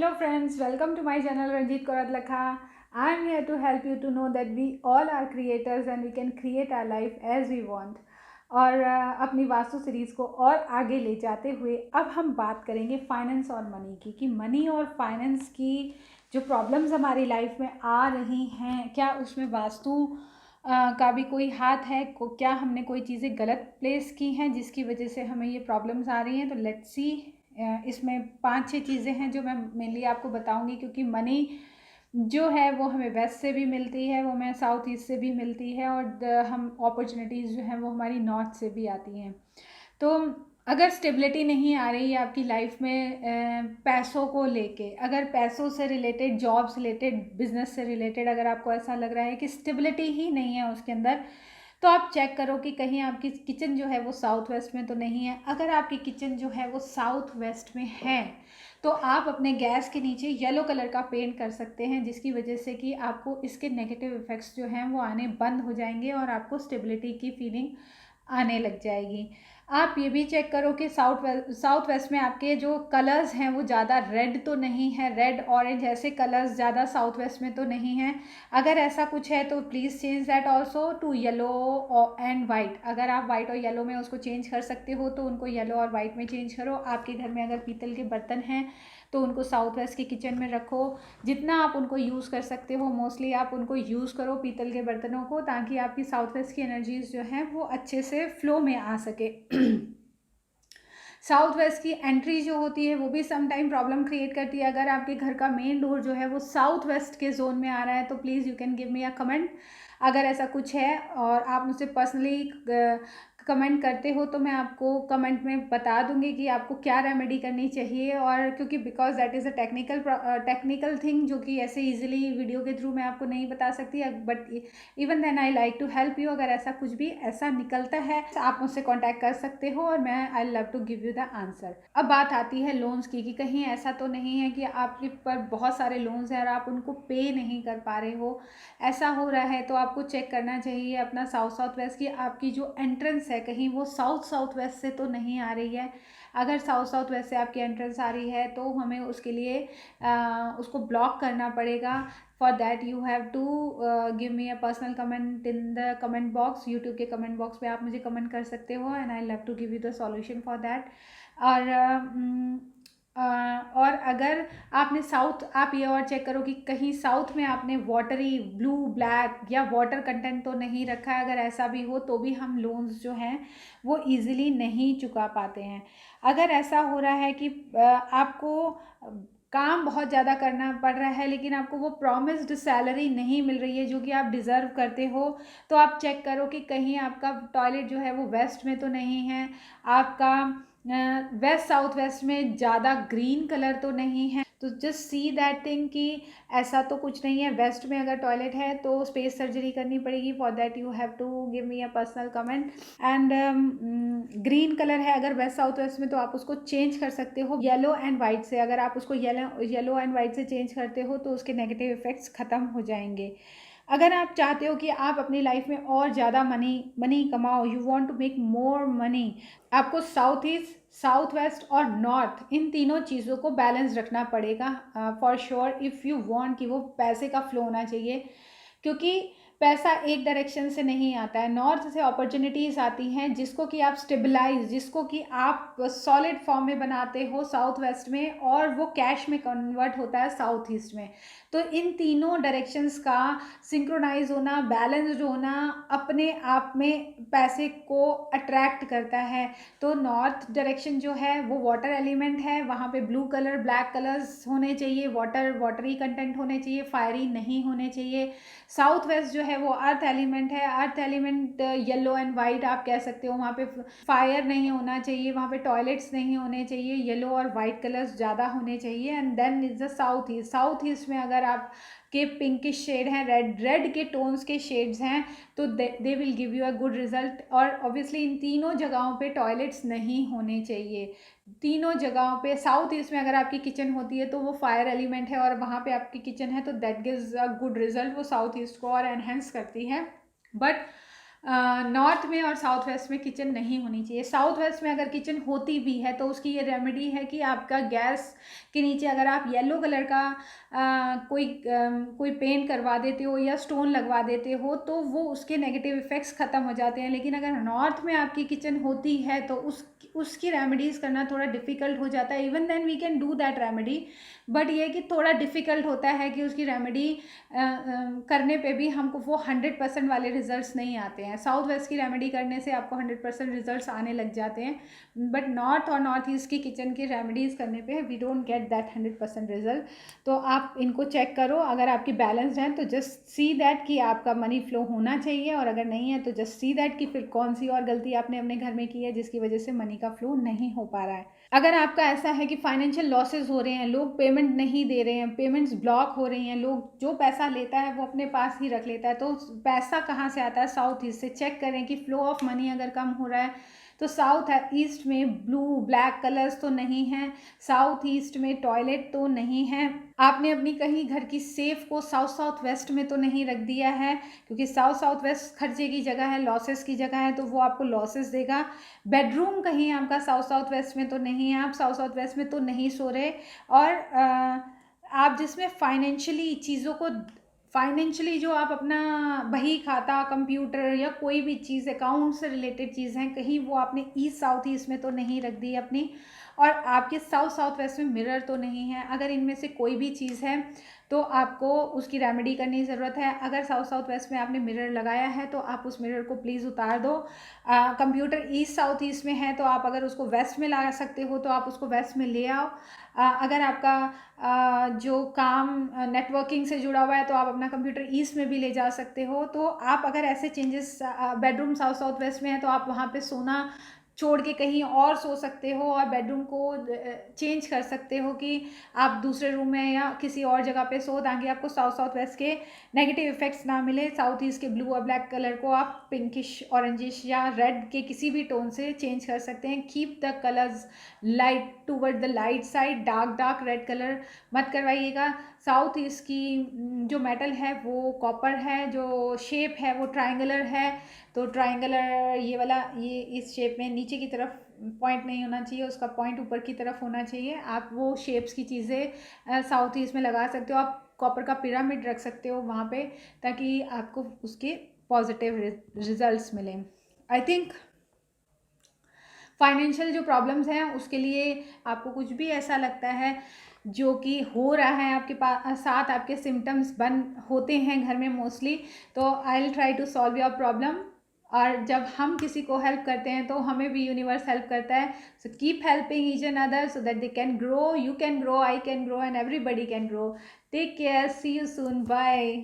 Hello friends, welcome to my channel Ranjit Korat Lakha. I am here to help you to know that we all are creators and we can create our life as we want. और अपनी vastu series को और आगे ले जाते हुए अब हम बात करेंगे फाइनेंस और मनी की, कि मनी और फाइनेंस की जो प्रॉब्लम्स हमारी लाइफ में आ रही हैं, क्या उसमें वास्तु का भी कोई हाथ है, क्या हमने कोई चीज़ें गलत प्लेस की हैं जिसकी वजह से हमें ये प्रॉब्लम्स आ रही हैं। तो लेट्स सी, इसमें 5-6 चीज़ें हैं जो मैं मेनली आपको बताऊंगी, क्योंकि मनी जो है वो हमें वेस्ट से भी मिलती है, वो हमें साउथ ईस्ट से भी मिलती है, और हम अपॉर्चुनिटीज़ जो हैं वो हमारी नॉर्थ से भी आती हैं। तो अगर स्टेबिलिटी नहीं आ रही है आपकी लाइफ में पैसों को लेके, अगर पैसों से रिलेटेड, जॉब से रिलेटेड, बिजनेस से रिलेटेड अगर आपको ऐसा लग रहा है कि स्टेबिलिटी ही नहीं है उसके अंदर, तो आप चेक करो कि कहीं आपकी किचन जो है वो साउथ वेस्ट में तो नहीं है। अगर आपकी किचन जो है वो साउथ वेस्ट में है तो आप अपने गैस के नीचे येलो कलर का पेंट कर सकते हैं, जिसकी वजह से कि आपको इसके नेगेटिव इफ़ेक्ट्स जो हैं वो आने बंद हो जाएंगे और आपको स्टेबिलिटी की फीलिंग आने लग जाएगी। आप ये भी चेक करो कि साउथ वेस्ट में आपके जो कलर्स हैं वो ज़्यादा रेड तो नहीं है, रेड ऑरेंज ऐसे कलर्स ज़्यादा साउथ वेस्ट में तो नहीं हैं। अगर ऐसा कुछ है तो please change that also to yellow and white. अगर आप वाइट और येलो में उसको चेंज कर सकते हो तो उनको येलो और वाइट में चेंज करो। आपके घर में अगर पीतल के बर्तन हैं तो उनको साउथ वेस्ट के किचन में रखो। जितना आप उनको यूज़ कर सकते हो मोस्टली आप उनको यूज़ करो पीतल के बर्तनों को, ताकि आपकी साउथ वेस्ट की एनर्जीज जो हैं वो अच्छे से फ्लो में आ सके। साउथ वेस्ट की एंट्री जो होती है वो भी सम टाइम प्रॉब्लम क्रिएट करती है। अगर आपके घर का मेन डोर जो है वो साउथ वेस्ट के जोन में आ रहा है तो please you can give me a comment अगर ऐसा कुछ है, और आप मुझसे पर्सनली कमेंट करते हो तो मैं आपको कमेंट में बता दूंगी कि आपको क्या रेमेडी करनी चाहिए। और क्योंकि because that is a technical thing जो कि ऐसे इजीली वीडियो के थ्रू मैं आपको नहीं बता सकती, but even then I like to help you. अगर ऐसा कुछ भी ऐसा निकलता है आप मुझसे कांटेक्ट कर सकते हो और मैं I love to give you the answer. अब बात आती है लोन्स की, कि कहीं ऐसा तो नहीं है कि आपके पर बहुत सारे लोन्स हैं और आप उनको पे नहीं कर पा रहे हो। ऐसा हो रहा है तो आपको चेक करना चाहिए अपना साउथ वेस्ट की आपकी जो एंट्रेंस है कहीं वो साउथ वेस्ट से तो नहीं आ रही है। अगर साउथ वेस्ट से आपकी एंट्रेंस आ रही है तो हमें उसके लिए उसको ब्लॉक करना पड़ेगा। For that you have to give me a personal comment in the comment box. YouTube के कमेंट बॉक्स पे आप मुझे कमेंट कर सकते हो and I love to give you the solution for that. और और अगर आपने आप ये और चेक करो कि कहीं साउथ में आपने वाटरी ब्लू ब्लैक या वाटर कंटेंट तो नहीं रखा है। अगर ऐसा भी हो तो भी हम लोन्स जो हैं वो इजीली नहीं चुका पाते हैं। अगर ऐसा हो रहा है कि आपको काम बहुत ज़्यादा करना पड़ रहा है लेकिन आपको वो प्रॉमिस्ड सैलरी नहीं मिल रही है जो कि आप डिज़र्व करते हो, तो आप चेक करो कि कहीं आपका टॉयलेट जो है वो वेस्ट में तो नहीं है, आपका वेस्ट साउथ वेस्ट में ज़्यादा ग्रीन कलर तो नहीं है। तो जस्ट सी दैट थिंग कि ऐसा तो कुछ नहीं है। वेस्ट में अगर टॉयलेट है तो स्पेस सर्जरी करनी पड़ेगी। For that you have to give me a personal comment. And green colour है अगर वेस्ट साउथ वेस्ट में तो आप उसको चेंज कर सकते हो येलो एंड वाइट से। अगर आप उसको येलो एंड वाइट से चेंज करते हो तो उसके नेगेटिव इफेक्ट्स ख़त्म हो जाएंगे। अगर आप चाहते हो कि आप अपनी लाइफ में और ज़्यादा मनी कमाओ, you want to make more money, आपको साउथ ईस्ट, साउथ वेस्ट और नॉर्थ इन तीनों चीज़ों को बैलेंस रखना पड़ेगा for sure if you want कि वो पैसे का फ्लो होना चाहिए। क्योंकि पैसा एक डायरेक्शन से नहीं आता है, नॉर्थ से अपॉर्चुनिटीज़ आती हैं जिसको कि आप स्टेबलाइज, जिसको कि आप सॉलिड फॉर्म में बनाते हो साउथ वेस्ट में, और वो कैश में कन्वर्ट होता है साउथ ईस्ट में। तो इन तीनों डायरेक्शंस का सिंक्रोनाइज होना, बैलेंस्ड होना अपने आप में पैसे को अट्रैक्ट करता है। तो नॉर्थ डायरेक्शन जो है वो वाटर एलिमेंट है, वहाँ पे ब्लू कलर, ब्लैक कलर्स होने चाहिए, वाटरी कंटेंट होने चाहिए, फायरी नहीं होने चाहिए। साउथ वेस्ट जो है वो अर्थ एलिमेंट है, earth element yellow and white आप कह सकते हो। वहाँ पे फायर नहीं होना चाहिए, वहाँ पे टॉयलेट्स नहीं होने चाहिए, येलो और वाइट कलर्स ज़्यादा होने चाहिए। And then is the south east में अगर आप के पिंकिश शेड हैं, रेड के टोन्स के शेड्स हैं तो they will give you a good result. और ऑब्वियसली इन तीनों जगहों पे टॉयलेट्स नहीं होने चाहिए। तीनों जगहों पे साउथ ईस्ट में अगर आपकी किचन होती है तो वो फायर एलिमेंट है और वहाँ पे आपकी किचन है तो that gives a good result, वो साउथ ईस्ट को और एनहेंस करती है। बट नॉर्थ में और साउथ वेस्ट में किचन नहीं होनी चाहिए। साउथ वेस्ट में अगर किचन होती भी है तो उसकी ये रेमेडी है कि आपका गैस के नीचे अगर आप येलो कलर का कोई पेंट करवा देते हो या स्टोन लगवा देते हो तो वो उसके नेगेटिव इफ़ेक्ट्स ख़त्म हो जाते हैं। लेकिन अगर नॉर्थ में आपकी किचन होती है तो उसकी रेमेडीज़ करना थोड़ा डिफ़िकल्ट हो जाता है। Even then we can do that remedy, but ये कि थोड़ा डिफ़िकल्ट होता है कि उसकी रेमेडी करने पे भी हमको वो 100% वाले रिजल्ट्स नहीं आते हैं। साउथ वेस्ट की रेमेडी करने से आपको 100% रिजल्ट्स आने लग जाते हैं, बट नॉर्थ और नॉर्थ ईस्ट की किचन की रेमेडीज़ करने पे we don't get that 100% result. तो आप इनको चेक करो, अगर आपकी बैलेंस्ड हैं तो जस्ट सी दैट कि आपका मनी फ्लो होना चाहिए, और अगर नहीं है तो जस्ट सी दैट कि फिर कौन सी और गलती आपने अपने घर में की है जिसकी वजह से मनी का फ्लो नहीं हो पा रहा है। अगर आपका ऐसा है कि फाइनेंशियल लॉसेस हो रहे हैं, लोग पेमेंट नहीं दे रहे हैं, पेमेंट्स ब्लॉक हो रही हैं, लोग जो पैसा लेता है वो अपने पास ही रख लेता है, तो पैसा कहाँ से आता है? साउथ ईस्ट से। चेक करें कि फ्लो ऑफ मनी अगर कम हो रहा है तो साउथ ईस्ट में ब्लू ब्लैक कलर्स तो नहीं हैं, साउथ ईस्ट में टॉयलेट तो नहीं है, आपने अपनी कहीं घर की सेफ को साउथ साउथ वेस्ट में तो नहीं रख दिया है, क्योंकि साउथ साउथ वेस्ट खर्चे की जगह है, लॉसेस की जगह है, तो वो आपको लॉसेस देगा। बेडरूम कहीं आपका साउथ साउथ वेस्ट में तो नहीं है, आप साउथ साउथ वेस्ट में तो नहीं सो रहे, और आप जिसमें फाइनेंशियली चीज़ों को, फाइनेंशियली जो आप अपना बही खाता, कंप्यूटर या कोई भी चीज़ अकाउंट से रिलेटेड चीज़ हैं, कहीं वो आपने ईस्ट साउथ ईस्ट में तो नहीं रख दी अपनी, और आपके साउथ साउथ वेस्ट में मिरर तो नहीं है। अगर इनमें से कोई भी चीज़ है तो आपको उसकी रेमेडी करने की ज़रूरत है। अगर साउथ साउथ वेस्ट में आपने मिरर लगाया है तो आप उस मिरर को प्लीज़ उतार दो। कंप्यूटर ईस्ट साउथ ईस्ट में है तो आप अगर उसको वेस्ट में ला सकते हो तो आप उसको वेस्ट में ले आओ। अगर आपका जो काम नेटवर्किंग से जुड़ा हुआ है तो आप अपना कंप्यूटर ईस्ट में भी ले जा सकते हो। तो आप अगर ऐसे changes, bedroom south south west में है तो आप वहाँ पे सोना छोड़ के कहीं और सो सकते हो, और बेडरूम को चेंज कर सकते हो कि आप दूसरे रूम में या किसी और जगह पे सो, ताकि आपको साउथ साउथ वेस्ट के नेगेटिव इफेक्ट्स ना मिले। साउथ ईस्ट के ब्लू और ब्लैक कलर को आप पिंकिश, ऑरेंजिश या रेड के किसी भी टोन से चेंज कर सकते हैं। Keep the colours light toward the light side, dark dark red colour मत करवाइएगा। साउथ ईस्ट की जो मेटल है वो कॉपर है, जो शेप है वो ट्रायंगुलर है, तो ट्रायंगुलर ये वाला, ये इस शेप में नीचे की तरफ पॉइंट नहीं होना चाहिए, उसका पॉइंट ऊपर की तरफ होना चाहिए। आप वो शेप्स की चीज़ें साउथ ईस्ट में लगा सकते हो। आप कॉपर का पिरामिड रख सकते हो वहाँ पे, ताकि आपको उसके पॉजिटिव रिजल्ट्स मिलें। आई थिंक फाइनेंशियल जो प्रॉब्लम्स हैं उसके लिए आपको कुछ भी ऐसा लगता है जो कि हो रहा है आपके पास साथ, आपके सिम्टम्स बन होते हैं घर में मोस्टली, तो I will try to solve your problem. और जब हम किसी को हेल्प करते हैं तो हमें भी यूनिवर्स हेल्प करता है। So keep helping each and other so that they can grow, you can grow, I can grow, and everybody can grow. Take care, see you soon, bye.